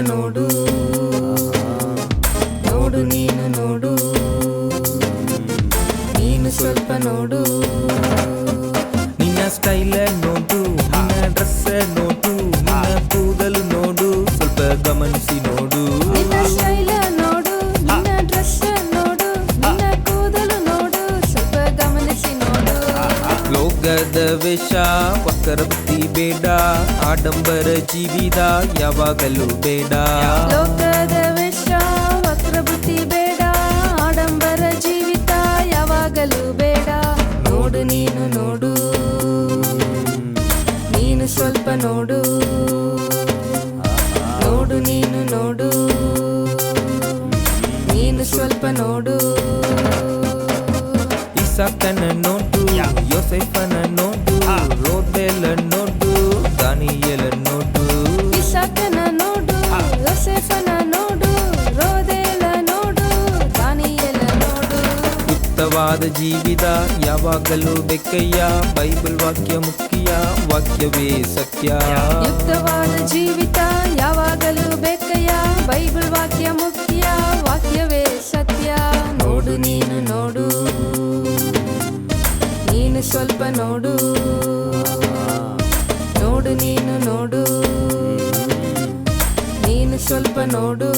ನೋಡು ನೋಡು ನೀನು ನೋಡು ನೀನು ಸ್ವಲ್ಪ ನೋಡು ನಿನ್ನ ಸ್ಟೈಲ್ ನೋಡು ನಿನ್ನ ಡ್ರೆಸ್ ನೋಡು ನಿನ್ನ ಕೂದಲು ನೋಡು ಸ್ವಲ್ಪ ಗಮನಿಸಿ ನೋಡು ನಿನ್ನ ಸ್ಟೈಲ್ ನೋಡು ನಿನ್ನ ಡ್ರೆಸ್ ನೋಡು ನಿನ್ನ ಕೂದಲು ನೋಡು ಸ್ವಲ್ಪ ಗಮನಿಸಿ ನೋಡು ಲೋಕದ ವೇಷ ವಕ್ರಬುದ್ಧಿ ಬೇಡ ಆಡಂಬರ ಜೀವಿತ ಯಾವಾಗಲೂ ಬೇಡ ಲೋಕದ ವೇಷ ವಕ್ರಬುದ್ಧಿ ಬೇಡ ಆಡಂಬರ ಜೀವಿತ ಯಾವಾಗಲೂ ಬೇಡ ನೋಡು ನೀನು ನೋಡು ನೀನು ಸ್ವಲ್ಪ ನೋಡು ನೋಡು ನೀನು ನೋಡು ನೀನು ಸ್ವಲ್ಪ ನೋಡು ಇಸಾಕನ ನೋಡು ಯೋಸೆಫನ ನೋಡು ರೋಬೇಲ ನೋಡು ದಾನಿಯೇಲ ನೋಡು ಇಸಾಕನ ನೋಡು ಯೋಸೇಫನ ನೋಡು ರೋದೇಲ ನೋಡು ದಾನಿಯೇಲ ನೋಡು ಯುಕ್ತವಾದ ಜೀವಿತ ಯಾವಾಗಲೂ ಬೇಕಯ್ಯ ಬೈಬಲ್ ವಾಕ್ಯ ಮುಖ್ಯ ವಾಕ್ಯವೇ ಸತ್ಯ ಯುಕ್ತವಾದ ಜೀವಿತ ಯಾವಾಗಲೂ ಬೇಕಯ್ಯ ಬೈಬಲ್ ವಾಕ್ಯ ಮುಖ್ಯ ವಾಕ್ಯವೇ ಸತ್ಯ ನೋಡು ನೀನು ನೋಡು ನೀನು ಸ್ವಲ್ಪ ನೋಡು ನೋಡು ನೀನು ನೋಡು ನೀನು ಸ್ವಲ್ಪ ನೋಡು